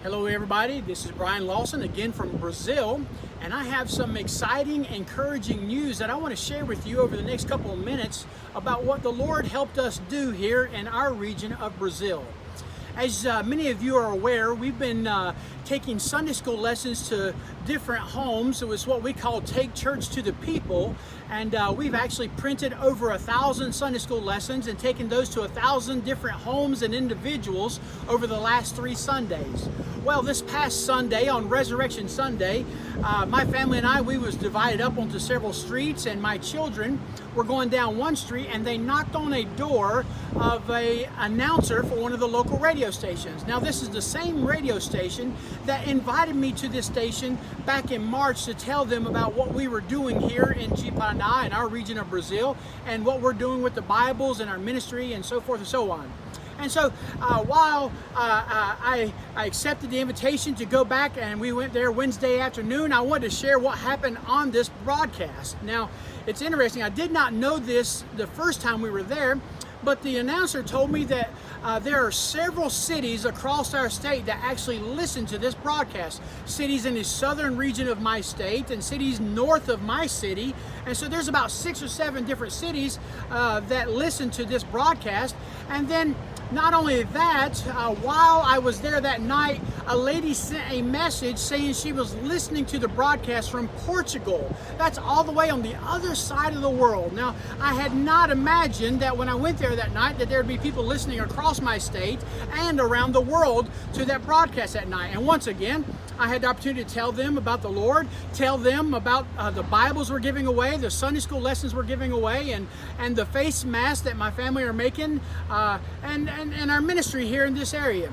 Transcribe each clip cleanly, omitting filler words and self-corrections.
Hello everybody, this is Brian Lawson again from Brazil, and I have some exciting, encouraging news that I want to share with you over the next couple of minutes about what the Lord helped us do here in our region of Brazil. As many of you are aware, we've been taking Sunday school lessons to different homes. It was what we call Take Church to the People, and we've actually printed over 1,000 Sunday school lessons and taken those to 1,000 different homes and individuals over the last 3 Sundays. Well, this past Sunday, on Resurrection Sunday, my family and I, we was divided up onto several streets, and my children were going down one street, and they knocked on a door of an announcer for one of the local radio stations. Now, this is the same radio station that invited me to this station back in March to tell them about what we were doing here in Paraná, in our region of Brazil, and what we're doing with the Bibles and our ministry and so forth and so on. And so while I accepted the invitation to go back and we went there Wednesday afternoon, I wanted to share what happened on this broadcast. Now, it's interesting, I did not know this the first time we were there, but the announcer told me that there are several cities across our state that actually listen to this broadcast. Cities in the southern region of my state and cities north of my city. And so there's about 6 or 7 different cities that listen to this broadcast. And then not only that, while I was there that night, a lady sent a message saying she was listening to the broadcast from Portugal. That's all the way on the other side of the world. Now, I had not imagined that when I went there that night that there would be people listening across my state and around the world to that broadcast that night. And once again, I had the opportunity to tell them about the Lord, tell them about the Bibles we're giving away, the Sunday school lessons we're giving away, and the face masks that my family are making, and our ministry here in this area.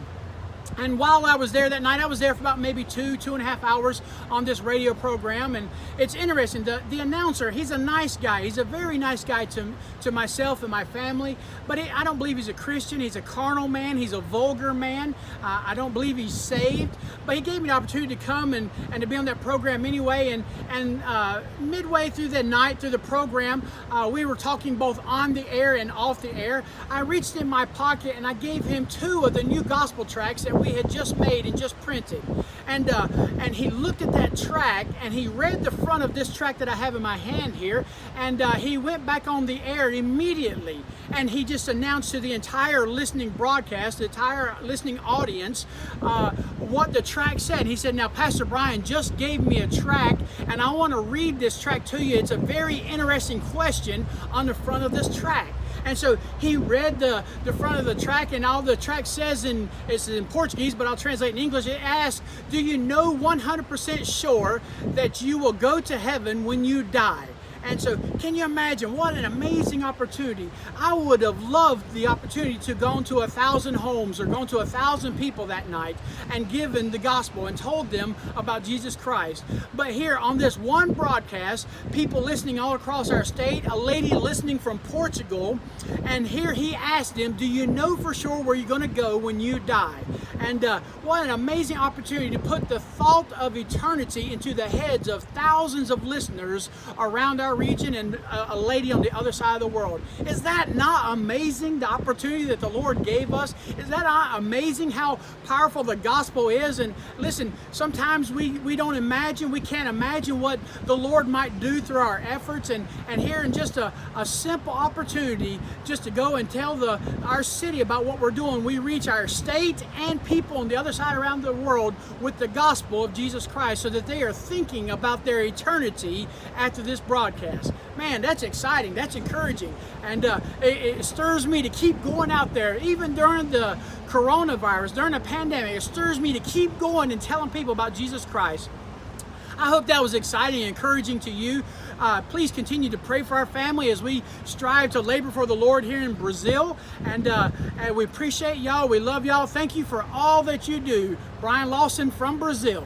And while I was there that night, I was there for about maybe 2.5 hours on this radio program. And it's interesting, the announcer, he's a nice guy. He's a very nice guy to myself and my family. But I don't believe he's a Christian. He's a carnal man. He's a vulgar man. I don't believe he's saved. But he gave me the opportunity to come and to be on that program anyway. And midway through the night, through the program, we were talking both on the air and off the air. I reached in my pocket and I gave him 2 of the new gospel tracts that we had just made and just printed, and he looked at that track and he read the front of this track that I have in my hand here, and he went back on the air immediately, and he just announced to the entire listening broadcast, the entire listening audience, what the track said. He said, "Now, Pastor Brian just gave me a track, and I want to read this track to you. It's a very interesting question on the front of this track." And so he read the front of the track, and all the track says, it's in Portuguese, but I'll translate in English. It asks, "Do you know 100% sure that you will go to heaven when you die?" And so can you imagine what an amazing opportunity? I would have loved the opportunity to go into 1,000 homes or go into 1,000 people that night and given the gospel and told them about Jesus Christ. But here on this one broadcast, people listening all across our state, a lady listening from Portugal, and here he asked them, "Do you know for sure where you're going to go when you die?" And what an amazing opportunity to put the thought of eternity into the heads of thousands of listeners around our region and a lady on the other side of the world. Is that not amazing, the opportunity that the Lord gave us? Is that not amazing how powerful the gospel is? And listen, sometimes we don't imagine, we can't imagine what the Lord might do through our efforts, and here in just a simple opportunity just to go and tell our city about what we're doing, we reach our state and people on the other side around the world with the gospel of Jesus Christ so that they are thinking about their eternity after this broadcast. Man, that's exciting, that's encouraging, and it stirs me to keep going out there, even during the coronavirus, during the pandemic. It stirs me to keep going and telling people about Jesus Christ. I hope that was exciting and encouraging to you. Please continue to pray for our family as we strive to labor for the Lord here in Brazil. And we appreciate y'all. We love y'all. Thank you for all that you do. Brian Lawson from Brazil.